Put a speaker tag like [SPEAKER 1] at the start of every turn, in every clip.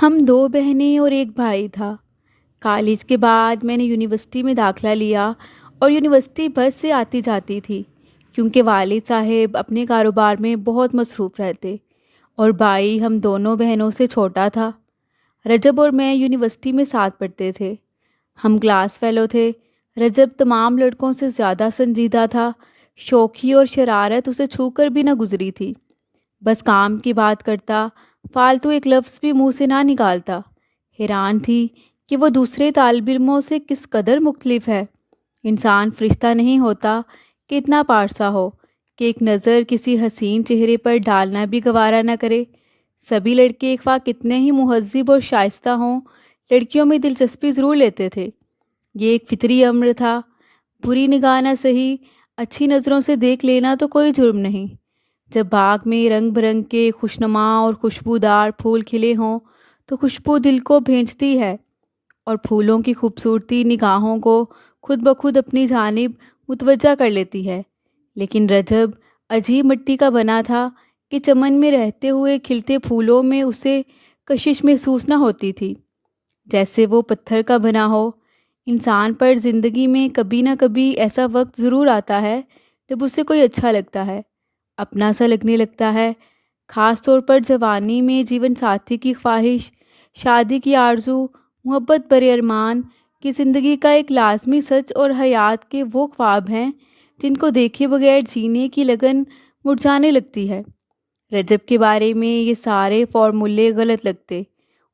[SPEAKER 1] ہم دو بہنیں اور ایک بھائی تھا۔ کالج کے بعد میں نے یونیورسٹی میں داخلہ لیا اور یونیورسٹی بس سے آتی جاتی تھی کیونکہ والد صاحب اپنے کاروبار میں بہت مصروف رہتے اور بھائی ہم دونوں بہنوں سے چھوٹا تھا۔ رجب اور میں یونیورسٹی میں ساتھ پڑھتے تھے۔ ہم کلاس فیلو تھے۔ رجب تمام لڑکوں سے زیادہ سنجیدہ تھا۔ شوخی اور شرارت اسے چھو کر بھی نہ گزری تھی۔ بس کام کی بات کرتا، فالتو ایک لفظ بھی منہ سے نہ نکالتا۔ حیران تھی کہ وہ دوسرے طالب علموں سے کس قدر مختلف ہے۔ انسان فرشتہ نہیں ہوتا کہ اتنا پارسا ہو کہ ایک نظر کسی حسین چہرے پر ڈالنا بھی گوارا نہ کرے۔ سبھی لڑکے ایک خواہ کتنے ہی مہذب اور شائستہ ہوں، لڑکیوں میں دلچسپی ضرور لیتے تھے۔ یہ ایک فطری امر تھا۔ بری نگاہ نہ سہی، اچھی نظروں سے دیکھ لینا تو کوئی جرم نہیں۔ جب باغ میں رنگ برنگ کے خوشنما اور خوشبودار پھول کھلے ہوں تو خوشبو دل کو بھینچتی ہے اور پھولوں کی خوبصورتی نگاہوں کو خود بخود اپنی جانب متوجہ کر لیتی ہے۔ لیکن رجب عجیب مٹی کا بنا تھا کہ چمن میں رہتے ہوئے کھلتے پھولوں میں اسے کشش محسوس نہ ہوتی تھی، جیسے وہ پتھر کا بنا ہو۔ انسان پر زندگی میں کبھی نہ کبھی ایسا وقت ضرور آتا ہے جب اسے کوئی اچھا لگتا ہے، اپنا سا لگنے لگتا ہے۔ خاص طور پر جوانی میں جیون ساتھی کی خواہش، شادی کی آرزو، محبت برے ارمان کی زندگی کا ایک لازمی سچ اور حیات کے وہ خواب ہیں جن کو دیکھے بغیر جینے کی لگن مرجھانے لگتی ہے۔ رجب کے بارے میں یہ سارے فارمولے غلط لگتے۔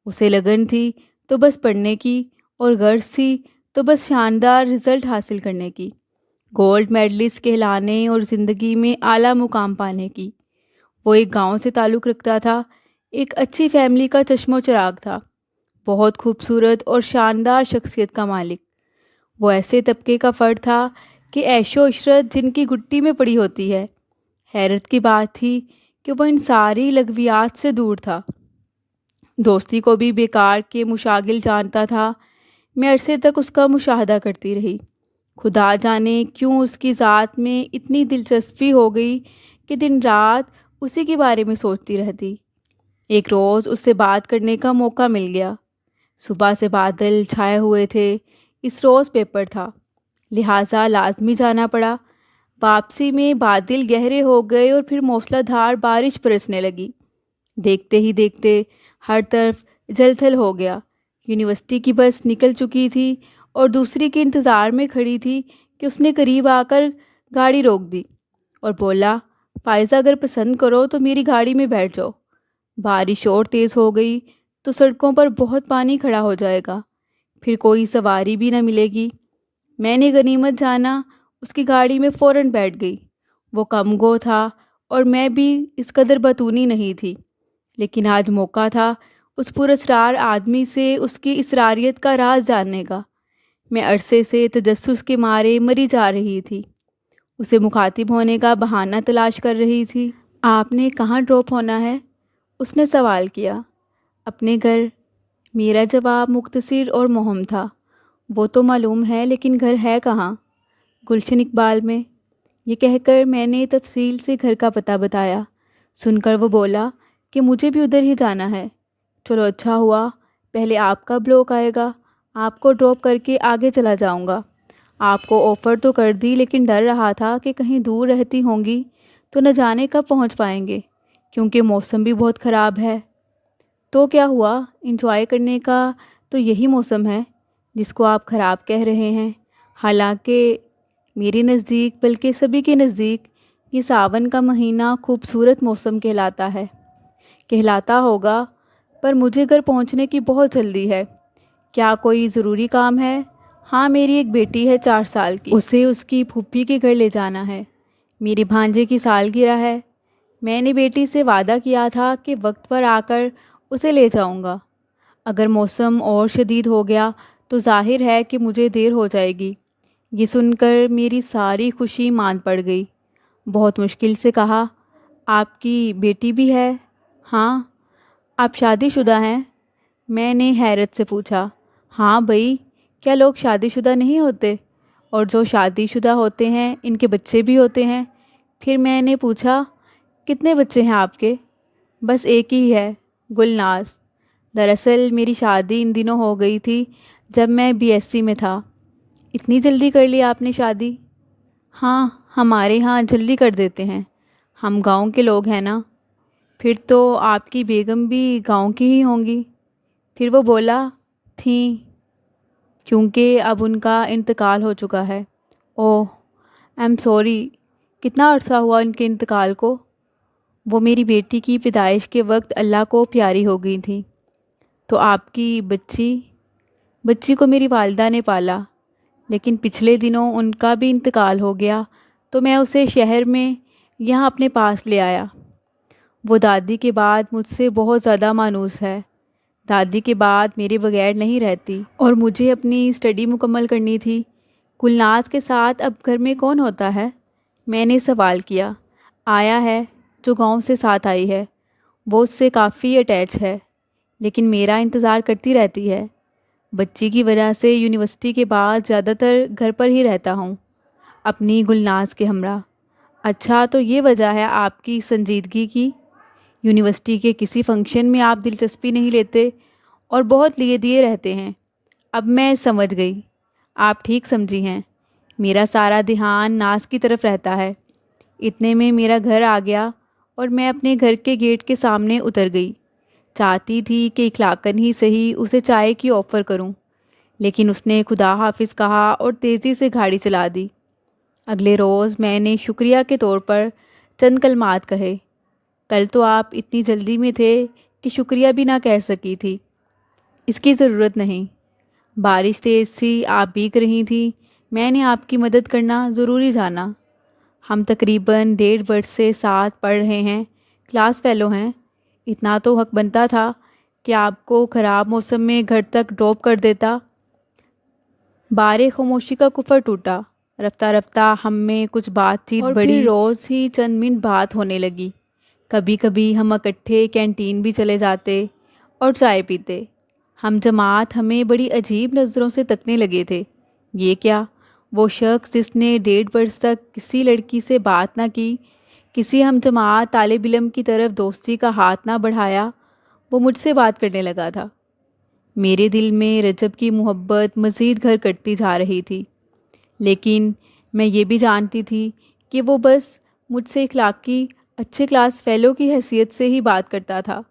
[SPEAKER 1] اسے لگن تھی تو بس پڑھنے کی اور غرض تھی تو بس شاندار رزلٹ حاصل کرنے کی، گولڈ میڈلسٹ کہلانے اور زندگی میں اعلیٰ مقام پانے کی۔ وہ ایک گاؤں سے تعلق رکھتا تھا، ایک اچھی فیملی کا چشم و چراغ تھا، بہت خوبصورت اور شاندار شخصیت کا مالک۔ وہ ایسے طبقے کا فرد تھا کہ عیش و عشرت جن کی گٹی میں پڑی ہوتی ہے۔ حیرت کی بات تھی کہ وہ ان ساری لغویات سے دور تھا، دوستی کو بھی بیکار کے مشاغل جانتا تھا۔ میں عرصے تک اس کا مشاہدہ کرتی رہی۔ خدا جانے کیوں اس کی ذات میں اتنی دلچسپی ہو گئی کہ دن رات اسی کے بارے میں سوچتی رہتی۔ ایک روز اس سے بات کرنے کا موقع مل گیا۔ صبح سے بادل چھائے ہوئے تھے، اس روز پیپر تھا، لہٰذا لازمی جانا پڑا۔ واپسی میں بادل گہرے ہو گئے اور پھر موسلا دھار بارش برسنے لگی۔ دیکھتے ہی دیکھتے ہر طرف جل تھل ہو گیا۔ یونیورسٹی کی بس نکل چکی تھی اور دوسری کے انتظار میں کھڑی تھی کہ اس نے قریب آ کر گاڑی روک دی اور بولا، فائزہ اگر پسند کرو تو میری گاڑی میں بیٹھ جاؤ۔ بارش اور تیز ہو گئی تو سڑکوں پر بہت پانی کھڑا ہو جائے گا، پھر کوئی سواری بھی نہ ملے گی۔ میں نے غنیمت جانا اس کی گاڑی میں فوراً بیٹھ گئی۔ وہ کم گو تھا اور میں بھی اس قدر بتونی نہیں تھی، لیکن آج موقع تھا اس پراسرار آدمی سے اس کی اسراریت کا راز جاننے کا۔ میں عرصے سے تجسس کے مارے مری جا رہی تھی، اسے مخاطب ہونے کا بہانہ تلاش کر رہی تھی۔ آپ نے کہاں ڈراپ ہونا ہے؟ اس نے سوال کیا۔ اپنے گھر، میرا جواب مختصر اور مہم تھا۔ وہ تو معلوم ہے، لیکن گھر ہے کہاں؟ گلشن اقبال میں۔ یہ کہہ کر میں نے تفصیل سے گھر کا پتہ بتایا۔ سن کر وہ بولا کہ مجھے بھی ادھر ہی جانا ہے۔ چلو اچھا ہوا، پہلے آپ کا بلاک آئے گا، آپ کو ڈراپ کر کے آگے چلا جاؤں گا۔ آپ کو آفر تو کر دی، لیکن ڈر رہا تھا کہ کہیں دور رہتی ہوں گی تو نہ جانے کب پہنچ پائیں گے، کیونکہ موسم بھی بہت خراب ہے۔ تو کیا ہوا، انجوائے کرنے کا تو یہی موسم ہے جس کو آپ خراب کہہ رہے ہیں۔ حالانکہ میرے نزدیک، بلکہ سبھی کے نزدیک، یہ ساون کا مہینہ خوبصورت موسم کہلاتا ہوگا، پر مجھے گھر پہنچنے کی بہت جلدی ہے۔ کیا کوئی ضروری کام ہے؟ ہاں، میری ایک بیٹی ہے 4 سال کی، اسے اس کی پھوپھی کے گھر لے جانا ہے۔ میرے بھانجے کی سالگرہ ہے۔ میں نے بیٹی سے وعدہ کیا تھا کہ وقت پر آ کر اسے لے جاؤں گا۔ اگر موسم اور شدید ہو گیا تو ظاہر ہے کہ مجھے دیر ہو جائے گی۔ یہ سن کر میری ساری خوشی ماند پڑ گئی۔ بہت مشکل سے کہا، آپ کی بیٹی بھی ہے؟ ہاں۔ آپ شادی شدہ ہیں؟ میں نے حیرت سے پوچھا۔ ہاں بھئی، کیا لوگ شادی شدہ نہیں ہوتے؟ اور جو شادی شدہ ہوتے ہیں ان کے بچے بھی ہوتے ہیں؟ پھر میں نے پوچھا، کتنے بچے ہیں آپ کے؟ بس ایک ہی ہے، گلناز۔ دراصل میری شادی ان دنوں ہو گئی تھی جب میں BSc میں تھا۔ اتنی جلدی کر لی آپ نے شادی؟ ہاں، ہمارے ہاں جلدی کر دیتے ہیں، ہم گاؤں کے لوگ ہیں نا۔ پھر تو آپ کی بیگم بھی گاؤں کی ہی ہوں گی؟ پھر وہ بولا، تھیں، کیونکہ اب ان کا انتقال ہو چکا ہے۔ اوہ، آئی ایم سوری، کتنا عرصہ ہوا ان کے انتقال کو؟ وہ میری بیٹی کی پیدائش کے وقت اللہ کو پیاری ہو گئی تھیں۔ تو آپ کی بچی کو میری والدہ نے پالا، لیکن پچھلے دنوں ان کا بھی انتقال ہو گیا، تو میں اسے شہر میں یہاں اپنے پاس لے آیا۔ وہ دادی کے بعد مجھ سے بہت زیادہ مانوس ہے، دادی کے بعد میرے بغیر نہیں رہتی، اور مجھے اپنی اسٹڈی مکمل کرنی تھی۔ گلناز کے ساتھ اب گھر میں کون ہوتا ہے؟ میں نے سوال کیا۔ آیا ہے، جو گاؤں سے ساتھ آئی ہے، وہ اس سے کافی اٹیچ ہے، لیکن میرا انتظار کرتی رہتی ہے۔ بچی کی وجہ سے یونیورسٹی کے بعد زیادہ تر گھر پر ہی رہتا ہوں، اپنی گلناز کے ہمراہ۔ اچھا، تو یہ وجہ ہے آپ کی سنجیدگی کی؟ یونیورسٹی کے کسی فنکشن میں آپ دلچسپی نہیں لیتے اور بہت لیے دیے رہتے ہیں۔ اب میں سمجھ گئی، آپ ٹھیک سمجھی ہیں، میرا سارا دھیان ناز کی طرف رہتا ہے۔ اتنے میں میرا گھر آ گیا اور میں اپنے گھر کے گیٹ کے سامنے اتر گئی۔ چاہتی تھی کہ اخلاقاً ہی صحیح اسے چائے کی آفر کروں، لیکن اس نے خدا حافظ کہا اور تیزی سے گاڑی چلا دی۔ اگلے روز میں نے شکریہ کے طور پر چند کلمات کہے۔ کل تو آپ اتنی جلدی میں تھے کہ شکریہ بھی نہ کہہ سکی تھی۔ اس کی ضرورت نہیں، بارش تیز تھی، آپ بھیگ رہی تھیں، میں نے آپ کی مدد کرنا ضروری جانا۔ ہم تقریباً 1.5 برس سے ساتھ پڑھ رہے ہیں، کلاس فیلو ہیں، اتنا تو حق بنتا تھا کہ آپ کو خراب موسم میں گھر تک ڈراپ کر دیتا۔ بارے خاموشی کا کفر ٹوٹا۔ رفتہ رفتہ ہم میں کچھ بات چیت بڑھی، اور پھر روز ہی چند منٹ بات ہونے لگی۔ کبھی کبھی ہم اکٹھے کینٹین بھی چلے جاتے اور چائے پیتے۔ ہم جماعت ہمیں بڑی عجیب نظروں سے تکنے لگے تھے۔ یہ کیا؟ وہ شخص جس نے 1.5 برس تک کسی لڑکی سے بات نہ کی، کسی ہم جماعت طالب علم کی طرف دوستی کا ہاتھ نہ بڑھایا، وہ مجھ سے بات کرنے لگا تھا۔ میرے دل میں رجب کی محبت مزید گھر کرتی جا رہی تھی، لیکن میں یہ بھی جانتی تھی کہ وہ بس مجھ سے اخلاقی اچھے کلاس فیلو کی حیثیت سے ہی بات کرتا تھا،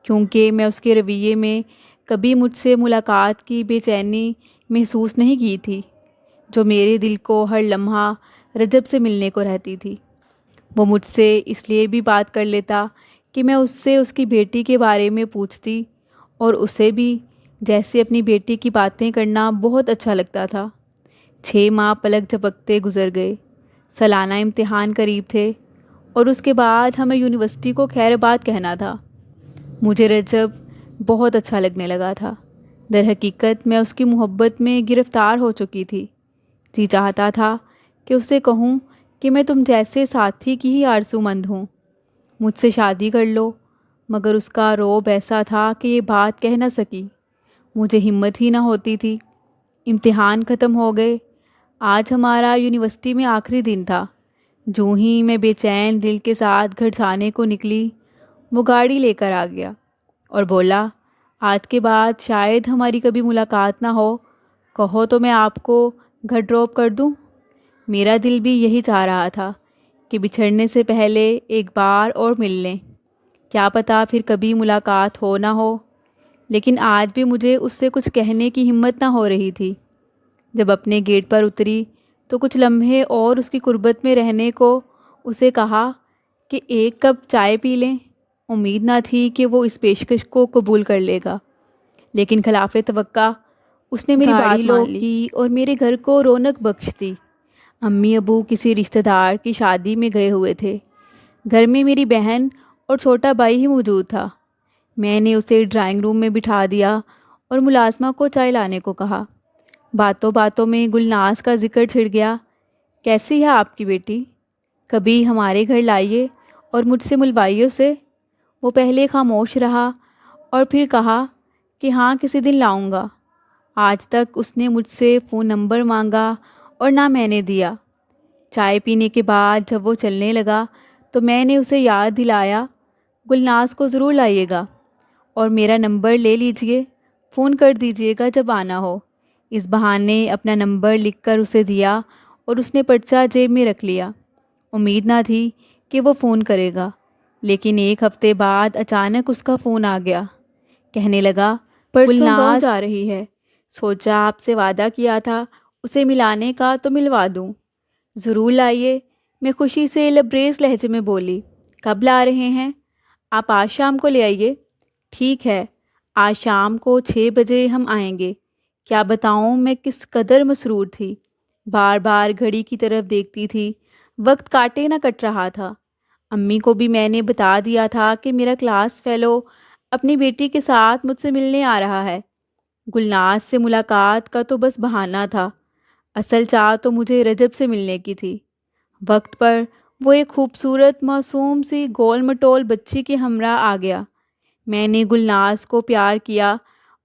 [SPEAKER 1] کیونکہ میں اس کے رویے میں کبھی مجھ سے ملاقات کی بے چینی محسوس نہیں کی تھی، جو میرے دل کو ہر لمحہ رجب سے ملنے کو رہتی تھی۔ وہ مجھ سے اس لیے بھی بات کر لیتا کہ میں اس سے اس کی بیٹی کے بارے میں پوچھتی، اور اسے بھی جیسے اپنی بیٹی کی باتیں کرنا بہت اچھا لگتا تھا۔ 6 ماہ پلک جھپکتے گزر گئے، سالانہ امتحان قریب تھے، اور اس کے بعد ہمیں یونیورسٹی کو خیر آباد کہنا تھا۔ مجھے رجب بہت اچھا لگنے لگا تھا۔ در حقیقت میں اس کی محبت میں گرفتار ہو چکی تھی۔ جی چاہتا تھا کہ اسے کہوں کہ میں تم جیسے ساتھی کی ہی آرزو مند ہوں، مجھ سے شادی کر لو، مگر اس کا رعب ایسا تھا کہ یہ بات کہہ نہ سکی۔ مجھے ہمت ہی نہ ہوتی تھی۔ امتحان ختم ہو گئے۔ آج ہمارا یونیورسٹی میں آخری دن تھا۔ جوں ہی میں بے چین دل کے ساتھ گھر جانے کو نکلی، وہ گاڑی لے کر آ گیا اور بولا، آج کے بعد شاید ہماری کبھی ملاقات نہ ہو، کہو تو میں آپ کو گھر ڈراپ کر دوں۔ میرا دل بھی یہی چاہ رہا تھا کہ بچھڑنے سے پہلے ایک بار اور مل لیں، کیا پتہ پھر کبھی ملاقات ہو نہ ہو، لیکن آج بھی مجھے اس سے کچھ کہنے کی ہمت نہ ہو رہی تھی۔ جب اپنے گیٹ پر اتری تو کچھ لمحے اور اس کی قربت میں رہنے کو اسے کہا کہ ایک کپ چائے پی لیں۔ امید نہ تھی کہ وہ اس پیشکش کو قبول کر لے گا، لیکن خلاف توقع اس نے میری بات مان لی اور میرے گھر کو رونق بخش دی۔ امی ابو کسی رشتہ دار کی شادی میں گئے ہوئے تھے۔ گھر میں میری بہن اور چھوٹا بھائی ہی موجود تھا۔ میں نے اسے ڈرائنگ روم میں بٹھا دیا اور ملازمہ کو چائے لانے کو کہا۔ باتوں باتوں میں گلناز کا ذکر چھڑ گیا۔ کیسی ہے آپ کی بیٹی؟ کبھی ہمارے گھر لائیے اور مجھ سے ملوائیے اسے۔ وہ پہلے خاموش رہا اور پھر کہا کہ ہاں، کسی دن لاؤں گا۔ آج تک اس نے مجھ سے فون نمبر مانگا اور نہ میں نے دیا۔ چائے پینے کے بعد جب وہ چلنے لگا تو میں نے اسے یاد دلایا، گلناز کو ضرور لائیے گا، اور میرا نمبر لے لیجئے، فون کر دیجئے گا جب آنا ہو۔ اس بہانے اپنا نمبر لکھ کر اسے دیا اور اس نے پرچہ جیب میں رکھ لیا۔ امید نہ تھی کہ وہ فون کرے گا، لیکن ایک ہفتے بعد اچانک اس کا فون آ گیا۔ کہنے لگا، پرسوں گاؤں جا رہی ہے، سوچا آپ سے وعدہ کیا تھا اسے ملانے کا تو ملوا دوں۔ ضرور لائیے، میں خوشی سے لبریز لہجے میں بولی۔ کب لا رہے ہیں؟ آپ آج شام کو لے آئیے۔ ٹھیک ہے، آج شام کو 6 بجے ہم آئیں گے۔ کیا بتاؤں میں کس قدر مسرور تھی، بار بار گھڑی کی طرف دیکھتی تھی، وقت کاٹے نہ کٹ رہا تھا۔ امی کو بھی میں نے بتا دیا تھا کہ میرا کلاس فیلو اپنی بیٹی کے ساتھ مجھ سے ملنے آ رہا ہے۔ گلناز سے ملاقات کا تو بس بہانہ تھا، اصل چاہ تو مجھے رجب سے ملنے کی تھی۔ وقت پر وہ ایک خوبصورت معصوم سی گول مٹول بچی کے ہمراہ آ گیا۔ میں نے گلناز کو پیار کیا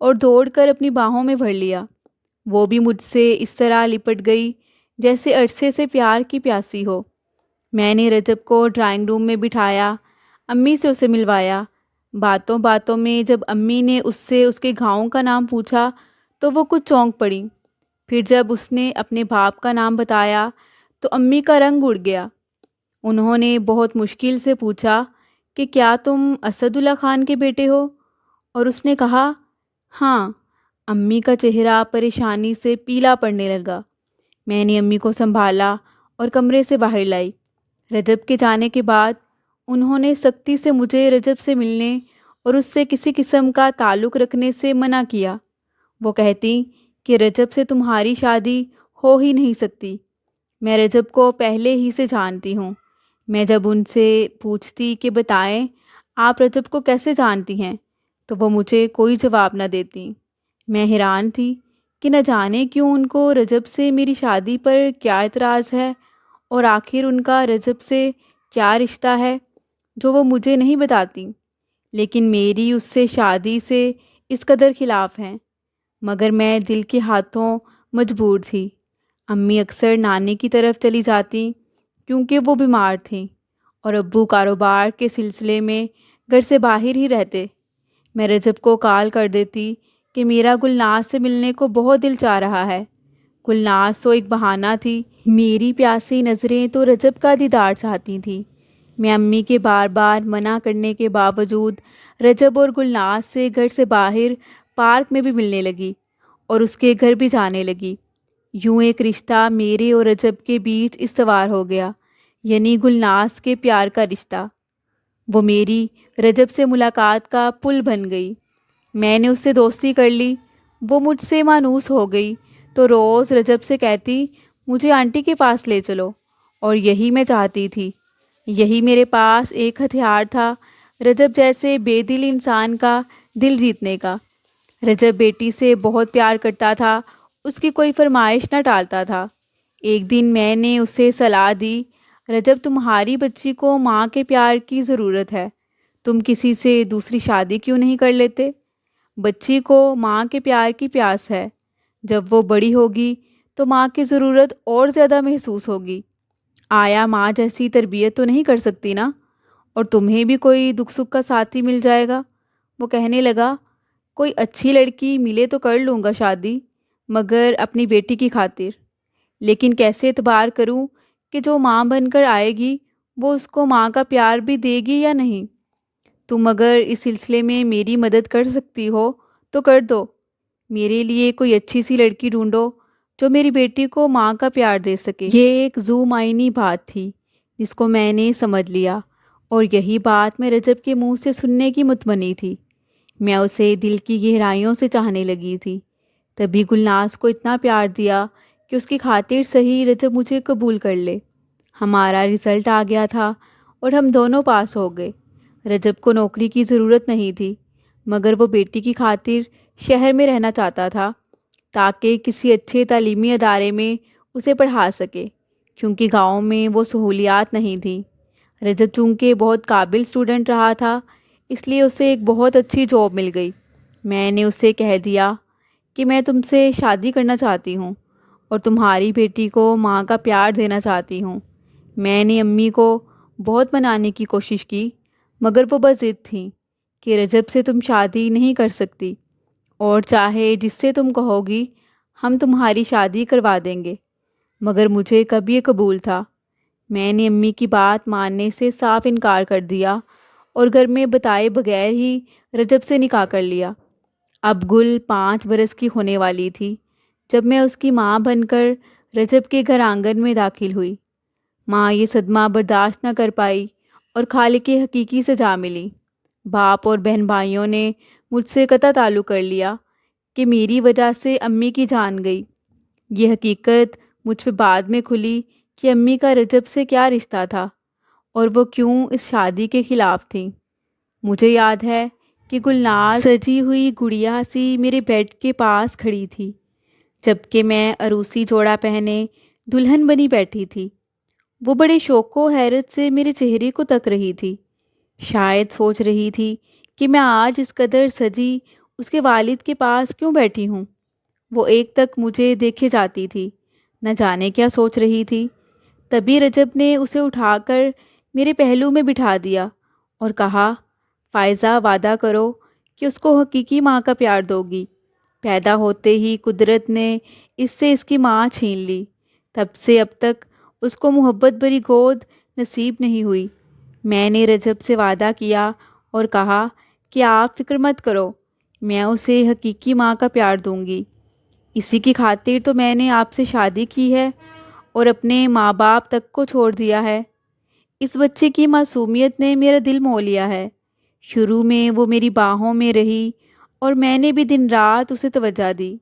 [SPEAKER 1] اور دوڑ کر اپنی باہوں میں بھر لیا۔ وہ بھی مجھ سے اس طرح لپٹ گئی جیسے عرصے سے پیار کی پیاسی ہو۔ میں نے رجب کو ڈرائنگ روم میں بٹھایا، امی سے اسے ملوایا۔ باتوں باتوں میں جب امی نے اس سے اس کے گاؤں کا نام پوچھا تو وہ کچھ چونک پڑی۔ پھر جب اس نے اپنے باپ کا نام بتایا تو امی کا رنگ اڑ گیا۔ انہوں نے بہت مشکل سے پوچھا کہ کیا تم اسد اللہ خان کے بیٹے ہو؟ اور اس نے کہا ہاں۔ امی کا چہرہ پریشانی سے پیلا پڑنے لگا۔ میں نے امی کو سنبھالا اور کمرے سے باہر لائی۔ رجب کے جانے کے بعد انہوں نے سختی سے مجھے رجب سے ملنے اور اس سے کسی قسم کا تعلق رکھنے سے منع کیا۔ وہ کہتی کہ رجب سے تمہاری شادی ہو ہی نہیں سکتی۔ میں رجب کو پہلے ہی سے جانتی ہوں۔ میں جب ان سے پوچھتی کہ بتائیں آپ رجب کو کیسے جانتی ہیں تو وہ مجھے کوئی جواب نہ دیتی۔ میں حیران تھی کہ نہ جانے کیوں ان کو رجب سے میری شادی پر کیا اعتراض ہے، اور آخر ان کا رجب سے کیا رشتہ ہے جو وہ مجھے نہیں بتاتی، لیکن میری اس سے شادی سے اس قدر خلاف ہیں۔ مگر میں دل کے ہاتھوں مجبور تھی۔ امی اکثر نانی کی طرف چلی جاتی کیونکہ وہ بیمار تھیں، اور ابو کاروبار کے سلسلے میں گھر سے باہر ہی رہتے۔ میں رجب کو کال کر دیتی کہ میرا گلناز سے ملنے کو بہت دل چاہ رہا ہے۔ گلناز تو ایک بہانہ تھی، میری پیاسی نظریں تو رجب کا دیدار چاہتی تھیں۔ میں امی کے بار بار منع کرنے کے باوجود رجب اور گلناز سے گھر سے باہر پارک میں بھی ملنے لگی اور اس کے گھر بھی جانے لگی۔ یوں ایک رشتہ میرے اور رجب کے بیچ استوار ہو گیا، یعنی گلناز کے پیار کا رشتہ۔ وہ میری رجب سے ملاقات کا پل بن گئی۔ میں نے اس سے دوستی کر لی۔ وہ مجھ سے مانوس ہو گئی تو روز رجب سے کہتی مجھے آنٹی کے پاس لے چلو، اور یہی میں چاہتی تھی۔ یہی میرے پاس ایک ہتھیار تھا رجب جیسے بے دل انسان کا دل جیتنے کا۔ رجب بیٹی سے بہت پیار کرتا تھا، اس کی کوئی فرمائش نہ ٹالتا تھا۔ ایک دن میں نے اسے صلاح دی، رجب تمہاری بچی کو ماں کے پیار کی ضرورت ہے، تم کسی سے دوسری شادی کیوں نہیں کر لیتے؟ بچی کو ماں کے پیار کی پیاس ہے، جب وہ بڑی ہوگی تو ماں کی ضرورت اور زیادہ محسوس ہوگی۔ آیا ماں جیسی تربیت تو نہیں کر سکتی نا؟ اور تمہیں بھی کوئی دکھ سکھ کا ساتھی مل جائے گا۔ وہ کہنے لگا کوئی اچھی لڑکی ملے تو کر لوں گا شادی، مگر اپنی بیٹی کی خاطر۔ لیکن کیسے اعتبار کروں کہ جو ماں بن کر آئے گی وہ اس کو ماں کا پیار بھی دے گی یا نہیں؟ تم اگر اس سلسلے میں میری مدد کر سکتی ہو تو کر دو۔ میرے لیے کوئی اچھی سی لڑکی ڈھونڈو جو میری بیٹی کو ماں کا پیار دے سکے۔ یہ ایک ذو معنی بات تھی جس کو میں نے سمجھ لیا، اور یہی بات میں رجب کے منہ سے سننے کی متمنی تھی۔ میں اسے دل کی گہرائیوں سے چاہنے لگی تھی۔ تبھی گلناز کو اتنا پیار دیا کہ اس کی خاطر صحیح رجب مجھے قبول کر لے۔ ہمارا رزلٹ آ گیا تھا اور ہم دونوں پاس ہو گئے۔ رجب کو نوکری کی ضرورت نہیں تھی، مگر وہ بیٹی کی خاطر شہر میں رہنا چاہتا تھا تاکہ کسی اچھے تعلیمی ادارے میں اسے پڑھا سکے، کیونکہ گاؤں میں وہ سہولیات نہیں تھیں۔ رجب چونکہ بہت قابل اسٹوڈنٹ رہا تھا، اس لیے اسے ایک بہت اچھی جاب مل گئی۔ میں نے اسے کہہ دیا کہ میں تم سے شادی کرنا چاہتی ہوں اور تمہاری بیٹی کو ماں کا پیار دینا چاہتی ہوں۔ میں نے امی کو بہت منانے کی کوشش کی، مگر وہ بس ضد تھیں۔ کہ رجب سے تم شادی نہیں کر سکتی، اور چاہے جس سے تم کہو گی ہم تمہاری شادی کروا دیں گے۔ مگر مجھے کب یہ قبول تھا؟ میں نے امی کی بات ماننے سے صاف انکار کر دیا اور گھر میں بتائے بغیر ہی رجب سے نکاح کر لیا۔ اب گل 5 برس کی ہونے والی تھی جب میں اس کی ماں بن کر رجب کے گھر آنگن میں داخل ہوئی۔ ماں یہ صدمہ برداشت نہ کر پائی اور خالق حقیقی سے جا ملی۔ باپ اور بہن بھائیوں نے مجھ سے قطع تعلق کر لیا کہ میری وجہ سے امی کی جان گئی۔ یہ حقیقت مجھ پہ بعد میں کھلی کہ امی کا رجب سے کیا رشتہ تھا اور وہ کیوں اس شادی کے خلاف تھیں۔ مجھے یاد ہے کہ گلناز سجی ہوئی گڑیا سی میرے بیڈ کے پاس کھڑی تھی جبکہ میں عروسی جوڑا پہنے دلہن بنی بیٹھی تھی۔ وہ بڑے شوق و حیرت سے میرے چہرے کو تک رہی تھی، شاید سوچ رہی تھی کہ میں آج اس قدر سجی اس کے والد کے پاس کیوں بیٹھی ہوں۔ وہ ایک تک مجھے دیکھے جاتی تھی، نہ جانے کیا سوچ رہی تھی۔ تبھی رجب نے اسے اٹھا کر میرے پہلو میں بٹھا دیا اور کہا، فائزہ وعدہ کرو کہ اس کو حقیقی ماں کا پیار دو گی۔ پیدا ہوتے ہی قدرت نے اس سے اس کی ماں چھین لی، تب سے اب تک اس کو محبت بھری گود نصیب نہیں ہوئی۔ میں نے رجب سے وعدہ کیا اور کہا کہ آپ فکر مت کرو، میں اسے حقیقی ماں کا پیار دوں گی۔ اسی کی خاطر تو میں نے آپ سے شادی کی ہے اور اپنے ماں باپ تک کو چھوڑ دیا ہے۔ اس بچے کی معصومیت نے میرا دل مو لیا ہے۔ شروع میں وہ میری باہوں میں رہی اور میں نے بھی دن رات اسے توجہ دی،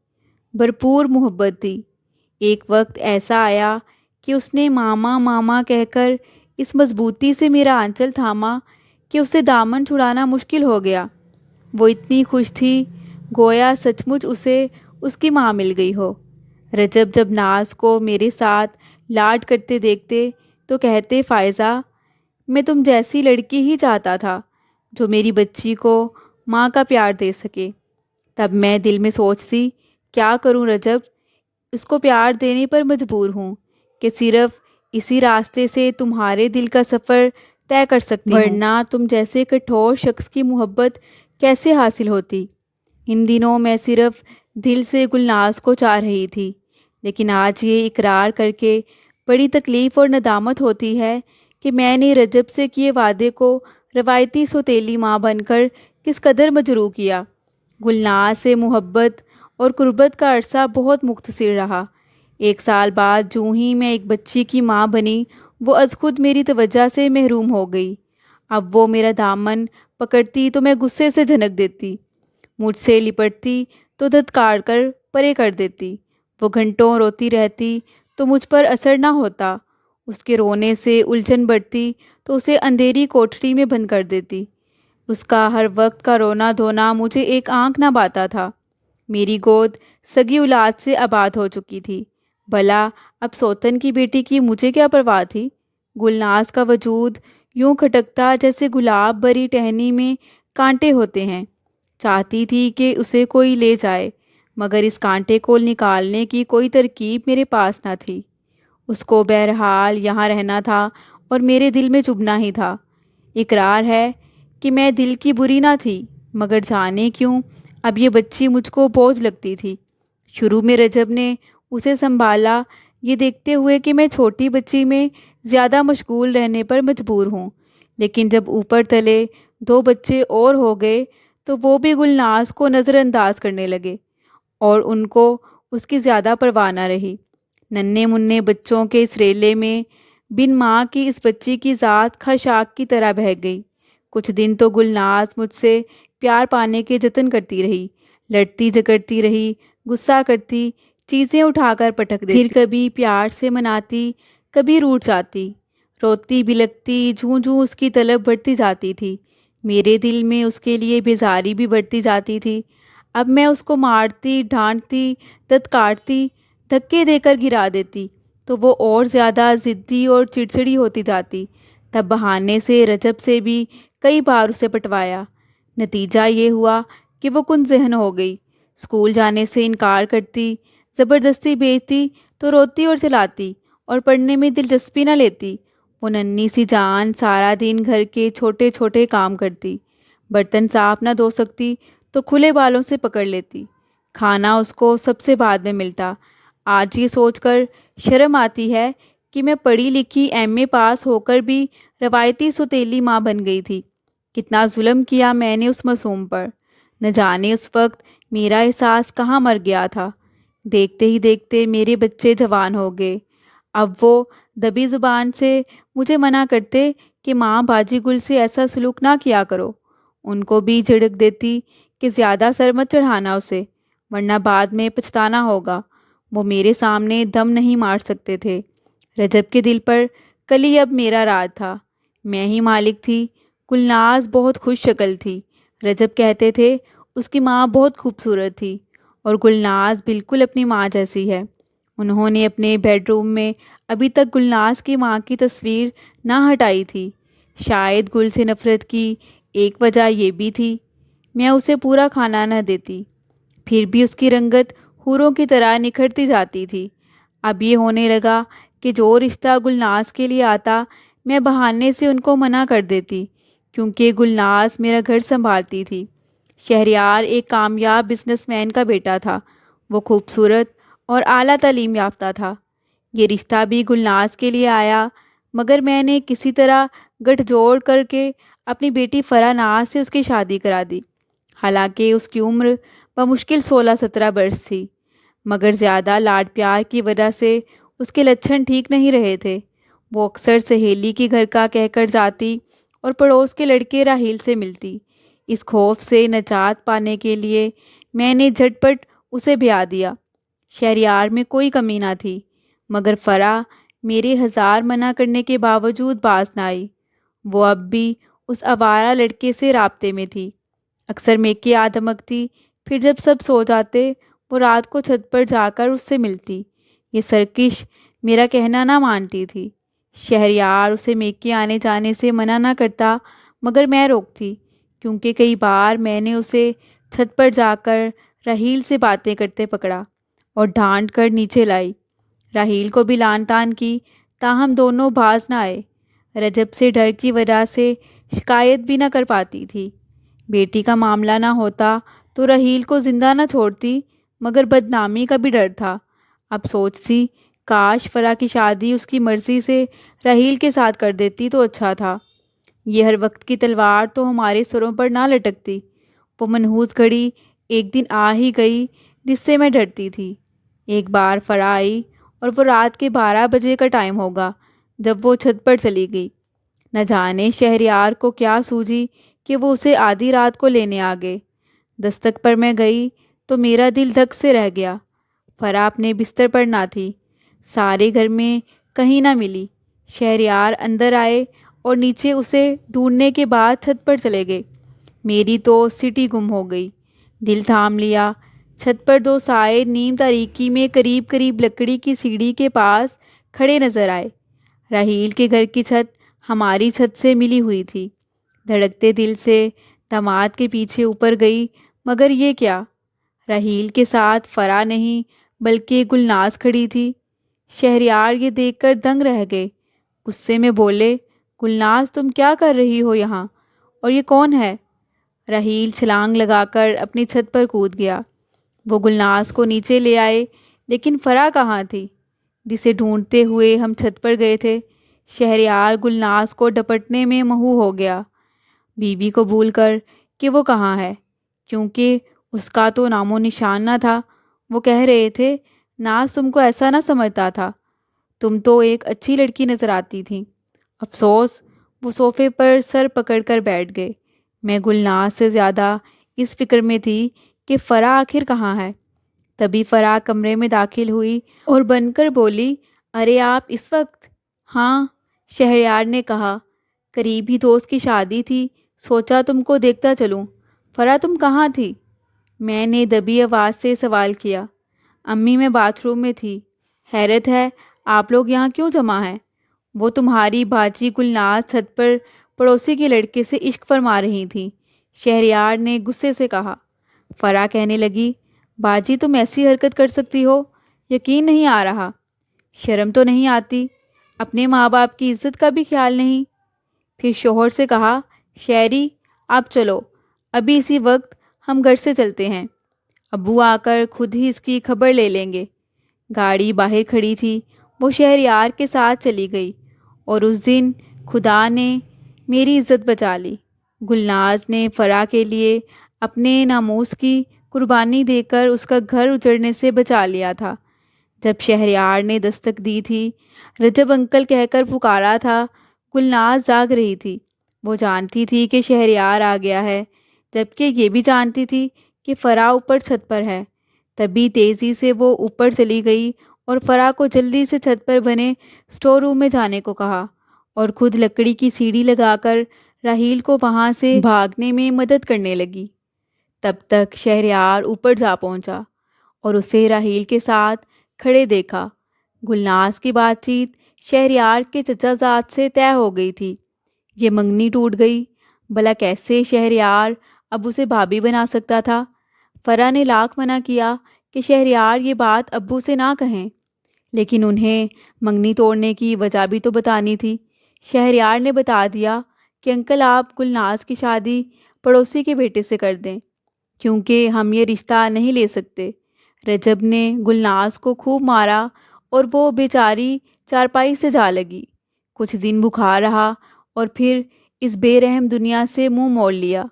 [SPEAKER 1] بھرپور محبت دی۔ ایک وقت ایسا آیا کہ اس نے ماما ماما کہہ کر اس مضبوطی سے میرا آنچل تھاما کہ اسے دامن چھڑانا مشکل ہو گیا۔ وہ اتنی خوش تھی گویا سچ مچ اسے اس کی ماں مل گئی ہو۔ رجب جب ناز کو میرے ساتھ لاڈ کرتے دیکھتے تو کہتے، فائزہ میں تم جیسی لڑکی ہی چاہتا تھا جو میری بچی کو ماں کا پیار دے سکے۔ تب میں دل میں سوچتی، کیا کروں رجب، اس کو پیار دینے پر مجبور ہوں کہ صرف اسی راستے سے تمہارے دل کا سفر طے کر سکتی ہوں، ورنہ تم جیسے کٹھور شخص کی محبت کیسے حاصل ہوتی۔ ان دنوں میں صرف دل سے گلناز کو چاہ رہی تھی، لیکن آج یہ اقرار کر کے بڑی تکلیف اور ندامت ہوتی ہے کہ میں نے رجب سے کیے وعدے کو روایتی سوتیلی ماں بن کر کس قدر مجروح کیا۔ گلناز سے محبت اور قربت کا عرصہ بہت مختصر رہا۔ 1 سال بعد جوں ہی میں ایک بچی کی ماں بنی، وہ از خود میری توجہ سے محروم ہو گئی۔ اب وہ میرا دامن پکڑتی تو میں غصے سے جھنک دیتی، مجھ سے لپٹتی تو دھتکار کر پرے کر دیتی۔ وہ گھنٹوں روتی رہتی تو مجھ پر اثر نہ ہوتا، اس کے رونے سے الجھن بڑھتی تو اسے اندھیری کوٹھری میں بند کر دیتی۔ اس کا ہر وقت کا رونا دھونا مجھے ایک آنکھ نہ باتا تھا۔ میری گود سگی اولاد سے آباد ہو چکی تھی، بھلا اب سوتن کی بیٹی کی مجھے کیا پرواہ تھی۔ گلناز کا وجود یوں کھٹکتا جیسے گلاب بھری ٹہنی میں کانٹے ہوتے ہیں۔ چاہتی تھی کہ اسے کوئی لے جائے، مگر اس کانٹے کو نکالنے کی کوئی ترکیب میرے پاس نہ تھی۔ اس کو بہرحال یہاں رہنا تھا اور میرے دل میں چبھنا ہی تھا۔ اقرار ہے کہ میں دل کی بری نہ تھی، مگر جانے کیوں اب یہ بچی مجھ کو بوجھ لگتی تھی۔ شروع میں رجب نے اسے سنبھالا، یہ دیکھتے ہوئے کہ میں چھوٹی بچی میں زیادہ مشغول رہنے پر مجبور ہوں، لیکن جب اوپر تلے 2 بچے اور ہو گئے تو وہ بھی گلناز کو نظر انداز کرنے لگے اور ان کو اس کی زیادہ پرواہ نہ رہی۔ ننھے منھے بچوں کے اس ریلے میں بن ماں کی اس بچی کی ذات خاشاک کی طرح بہہ گئی۔ کچھ دن تو گلناز مجھ سے پیار پانے کے جتن کرتی رہی، لڑتی جھگڑتی رہی، غصہ کرتی، چیزیں اٹھا کر پٹک دیتی، پھر کبھی پیار سے مناتی، کبھی روٹھ جاتی، روتی بلکتی، جوں جوں اس کی طلب بڑھتی جاتی تھی، میرے دل میں اس کے لیے بیزاری بھی بڑھتی جاتی تھی۔ اب میں اس کو مارتی، ڈانٹتی، دھتکارتی، دھکے دے کر گرا دیتی تو وہ اور زیادہ ضدی اور چڑچڑی ہوتی جاتی۔ تب بہانے سے رجب سے بھی کئی بار اسے پٹوایا۔ نتیجہ یہ ہوا کہ وہ کن ذہن ہو گئی، اسکول جانے سے انکار کرتی، زبردستی بھیجتی تو روتی اور چلاتی اور پڑھنے میں دلچسپی نہ لیتی۔ وہ ننھی سی جان سارا دن گھر کے چھوٹے چھوٹے کام کرتی، برتن صاف نہ دھو سکتی تو کھلے بالوں سے پکڑ لیتی، کھانا اس کو سب سے بعد میں ملتا۔ آج یہ سوچ کر شرم آتی ہے کہ میں پڑھی لکھی ایم اے پاس ہو کر بھی روایتی سوتیلی ماں بن گئی تھی۔ کتنا ظلم کیا میں نے اس معصوم پر، نہ جانے اس وقت میرا احساس کہاں مر گیا تھا۔ دیکھتے ہی دیکھتے میرے بچے جوان ہو گئے، اب وہ دبی زبان سے مجھے منع کرتے کہ ماں باجی گل سے ایسا سلوک نہ کیا کرو۔ ان کو بھی جھڑک دیتی کہ زیادہ سر مت چڑھانا اسے، ورنہ بعد میں پچھتانا ہوگا۔ وہ میرے سامنے دم نہیں مار سکتے تھے۔ رجب کے دل پر کلی اب میرا راج تھا، میں ہی مالک تھی۔ گلناز بہت خوش شکل تھی، رجب کہتے تھے اس کی ماں بہت خوبصورت تھی، اور گلناز بالکل اپنی ماں جیسی ہے۔ انہوں نے اپنے بیڈ روم میں ابھی تک گلناز کی ماں کی تصویر نہ ہٹائی تھی۔ شاید گل سے نفرت کی ایک وجہ یہ بھی تھی، میں اسے پورا کھانا نہ دیتی، پھر بھی اس کی رنگت حوروں کی طرح نکھرتی جاتی تھی۔ اب یہ ہونے لگا کہ جو رشتہ گلناز کے لیے آتا میں بہانے سے ان کو منع کر دیتی، کیونکہ گلناز میرا گھر سنبھالتی تھی۔ شہریار ایک کامیاب بزنس مین کا بیٹا تھا، وہ خوبصورت اور اعلیٰ تعلیم یافتہ تھا۔ یہ رشتہ بھی گلناز کے لیے آیا، مگر میں نے کسی طرح گٹھ جوڑ کر کے اپنی بیٹی فرح ناز سے اس کی شادی کرا دی۔ حالانکہ اس کی عمر بمشکل 16-17 برس تھی، مگر زیادہ لاڈ پیار کی وجہ سے اس کے لچھن ٹھیک نہیں رہے تھے۔ وہ اکثر سہیلی کے گھر کا کہہ کر جاتی اور پڑوس کے لڑکے راحیل سے ملتی۔ اس خوف سے نجات پانے کے لیے میں نے جھٹ پٹ اسے بیاہ دیا۔ شہریار میں کوئی کمی نہ تھی، مگر فرح میرے ہزار منع کرنے کے باوجود باز نہ آئی۔ وہ اب بھی اس آوارہ لڑکے سے رابطے میں تھی، اکثر میکے دمکتی، پھر جب سب سو جاتے وہ رات کو چھت پر جا کر اس سے ملتی۔ یہ سرکش میرا کہنا نہ مانتی تھی۔ شہریار اسے میکے آنے جانے سے منع نہ کرتا، مگر میں روکتی، کیونکہ کئی بار میں نے اسے چھت پر جا کر راحیل سے باتیں کرتے پکڑا اور ڈانٹ کر نیچے لائی۔ راحیل کو بھی لان تان کی، تاہم دونوں باز نہ آئے۔ رجب سے ڈر کی وجہ سے شکایت بھی نہ کر پاتی تھی۔ بیٹی کا معاملہ نہ ہوتا تو راحیل کو زندہ نہ چھوڑتی، مگر بدنامی کا بھی ڈر تھا۔ اب سوچتی کاش فرح کی شادی اس کی مرضی سے راحیل کے ساتھ کر دیتی تو اچھا تھا۔ یہ ہر وقت کی تلوار تو ہمارے سروں پر نہ لٹکتی۔ وہ منحوس گھڑی ایک دن آ ہی گئی جس سے میں ڈرتی تھی۔ ایک بار فرح آئی اور وہ رات کے 12 بجے کا ٹائم ہوگا جب وہ چھت پر چلی گئی۔ نہ جانے شہریار کو کیا سوجی کہ وہ اسے آدھی رات کو لینے آ گئے۔ دستک پر میں گئی تو میرا دل دھک سے رہ گیا۔ فرح اپنے بستر پر نہ تھی، سارے گھر میں کہیں نہ ملی۔ شہریار اندر آئے اور نیچے اسے ڈھونڈنے کے بعد چھت پر چلے گئے۔ میری تو سٹی گم ہو گئی، دل تھام لیا۔ چھت پر دو سائے نیم تاریکی میں قریب قریب لکڑی کی سیڑھی کے پاس کھڑے نظر آئے۔ راحیل کے گھر کی چھت ہماری چھت سے ملی ہوئی تھی۔ دھڑکتے دل سے داماد کے پیچھے اوپر گئی، مگر یہ کیا؟ راحیل کے ساتھ فرح نہیں بلکہ گلناز کھڑی تھی۔ شہریار یہ دیکھ کر دنگ رہ گئے، غصے میں بولے، گلناز تم کیا کر رہی ہو یہاں، اور یہ کون ہے؟ راحیل چھلانگ لگا کر اپنی چھت پر کود گیا۔ وہ گلناز کو نیچے لے آئے، لیکن فرح کہاں تھی جسے ڈھونڈتے ہوئے ہم چھت پر گئے تھے؟ شہریار گلناز کو ڈپٹنے میں مہو ہو گیا، بیوی کو بھول کر کہ وہ کہاں ہے، کیونکہ اس کا تو نام و نشان نہ تھا۔ وہ کہہ رہے تھے، ناز تم کو ایسا نہ سمجھتا تھا، تم تو ایک اچھی لڑکی نظر آتی تھی۔ افسوس، وہ صوفے پر سر پکڑ کر بیٹھ گئے۔ میں گلناز سے زیادہ اس فکر میں تھی کہ فرح آخر کہاں ہے۔ تبھی فرح کمرے میں داخل ہوئی اور بن کر بولی، ارے آپ اس وقت؟ ہاں، شہریار نے کہا، قریبی دوست کی شادی تھی، سوچا تم کو دیکھتا چلوں۔ فرح تم کہاں تھی؟ میں نے دبی آواز سے سوال کیا۔ امی میں باتھ روم میں تھی۔ حیرت ہے آپ لوگ یہاں کیوں جمع ہیں؟ وہ تمہاری باجی گلناز چھت پر پڑوسی کے لڑکے سے عشق فرما رہی تھی، شہریار نے غصے سے کہا۔ فرح کہنے لگی، باجی تم ایسی حرکت کر سکتی ہو؟ یقین نہیں آ رہا۔ شرم تو نہیں آتی؟ اپنے ماں باپ کی عزت کا بھی خیال نہیں؟ پھر شوہر سے کہا، شہری آپ چلو، ابھی اسی وقت ہم گھر سے چلتے ہیں، ابو آ کر خود ہی اس کی خبر لے لیں گے۔ گاڑی باہر کھڑی تھی، وہ شہریار کے ساتھ چلی گئی، اور اس دن خدا نے میری عزت بچا لی۔ گلناز نے فرح کے لیے اپنے ناموس کی قربانی دے کر اس کا گھر اجڑنے سے بچا لیا تھا۔ جب شہریار نے دستک دی تھی، رجب انکل کہہ کر پکارا تھا، گلناز جاگ رہی تھی۔ وہ جانتی تھی کہ شہریار آ گیا ہے، جبکہ یہ بھی جانتی تھی کہ فرح اوپر چھت پر ہے۔ تبھی تیزی سے وہ اوپر چلی گئی اور فرح کو جلدی سے چھت پر بنے اسٹور روم میں جانے کو کہا، اور خود لکڑی کی سیڑھی لگا کر راہیل کو وہاں سے بھاگنے میں مدد کرنے لگی۔ تب تک شہریار اوپر جا پہنچا اور اسے راہیل کے ساتھ کھڑے دیکھا۔ گلناز کی بات چیت شہریار کے چچا زاد سے طے ہو گئی تھی۔ یہ منگنی ٹوٹ گئی، بھلا کیسے شہریار اب اسے بھابھی بنا سکتا تھا؟ فرح نے لاکھ منع کیا کہ شہریار یہ بات ابو سے نہ کہیں، لیکن انہیں منگنی توڑنے کی وجہ بھی تو بتانی تھی۔ شہریار نے بتا دیا کہ انکل آپ گلناز کی شادی پڑوسی کے بیٹے سے کر دیں، کیونکہ ہم یہ رشتہ نہیں لے سکتے۔ رجب نے گلناز کو خوب مارا اور وہ بیچاری چارپائی سے جا لگی۔ کچھ دن بخار رہا اور پھر اس بے رحم دنیا سے منہ موڑ لیا۔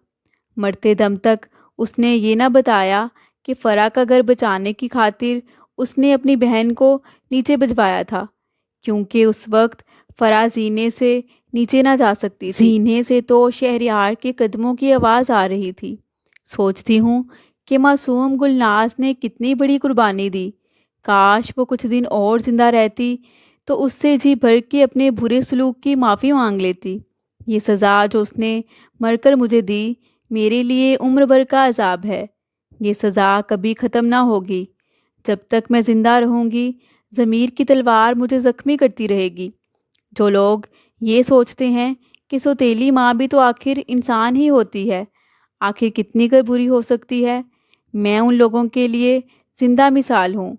[SPEAKER 1] مرتے دم تک اس نے یہ نہ بتایا کہ فرح کا گھر بچانے کی خاطر اس نے اپنی بہن کو نیچے بھجوایا تھا، کیونکہ اس وقت فرح زینے سے نیچے نہ جا سکتی تھی۔ زینے سے تو شہریار کے قدموں کی آواز آ رہی تھی۔ سوچتی ہوں کہ معصوم گلناز نے کتنی بڑی قربانی دی۔ کاش وہ کچھ دن اور زندہ رہتی تو اس سے جی بھر کے اپنے برے سلوک کی معافی مانگ لیتی۔ یہ سزا جو اس نے مر کر مجھے دی میرے لیے عمر بھر کا عذاب ہے۔ یہ سزا کبھی ختم نہ ہوگی۔ جب تک میں زندہ رہوں گی ضمیر کی تلوار مجھے زخمی کرتی رہے گی۔ جو لوگ یہ سوچتے ہیں کہ سوتیلی ماں بھی تو آخر انسان ہی ہوتی ہے، آخر کتنی کر بری ہو سکتی ہے، میں ان لوگوں کے لیے زندہ مثال ہوں۔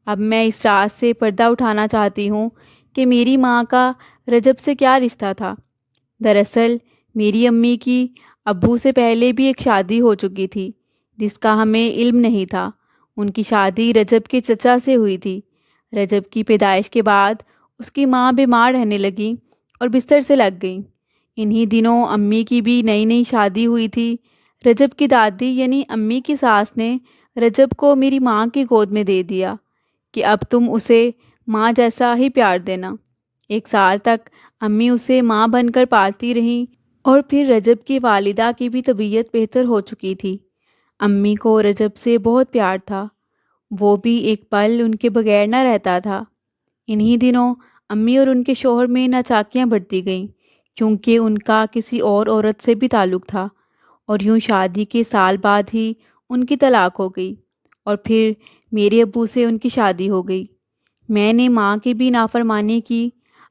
[SPEAKER 1] اب میں اس راز سے پردہ اٹھانا چاہتی ہوں کہ میری ماں کا رجب سے کیا رشتہ تھا۔ دراصل میری امی کی ابو سے پہلے بھی ایک شادی ہو چکی تھی جس کا ہمیں علم نہیں تھا۔ ان کی شادی رجب کے چچا سے ہوئی تھی۔ رجب کی پیدائش کے بعد اس کی ماں بیمار رہنے لگیں اور بستر سے لگ گئیں۔ انہی دنوں امی کی بھی نئی نئی شادی ہوئی تھی۔ رجب کی دادی یعنی امی کی ساس نے رجب کو میری ماں کی گود میں دے دیا کہ اب تم اسے ماں جیسا ہی پیار دینا۔ 1 سال تک امی اسے ماں بن کر پالتی رہیں، اور پھر رجب کی والدہ کی بھی طبیعت بہتر ہو چکی تھی۔ امی کو رجب سے بہت پیار تھا، وہ بھی ایک پل ان کے بغیر نہ رہتا تھا۔ انہی دنوں امی اور ان کے شوہر میں ناچاکیاں بڑھتی گئیں، کیونکہ ان کا کسی اور عورت سے بھی تعلق تھا، اور یوں شادی کے سال بعد ہی ان کی طلاق ہو گئی، اور پھر میرے ابو سے ان کی شادی ہو گئی۔ میں نے ماں کی بھی نافرمانی کی۔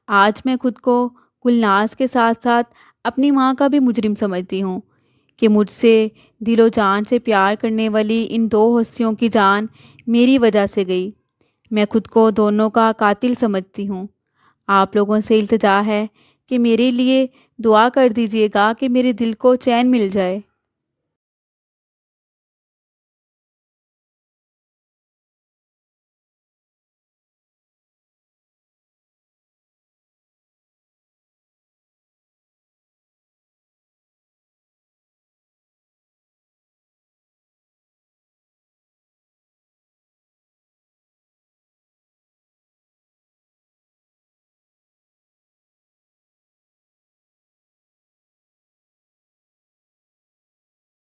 [SPEAKER 1] آج میں خود کو گلناز کے ساتھ ساتھ اپنی ماں کا بھی مجرم سمجھتی ہوں کہ مجھ سے دل و جان سے پیار کرنے والی ان 2 ہستیوں کی جان میری وجہ سے گئی۔ میں خود کو دونوں کا قاتل سمجھتی ہوں۔ آپ لوگوں سے التجا ہے کہ میرے لیے دعا کر دیجیے گا کہ میرے دل کو چین مل جائے۔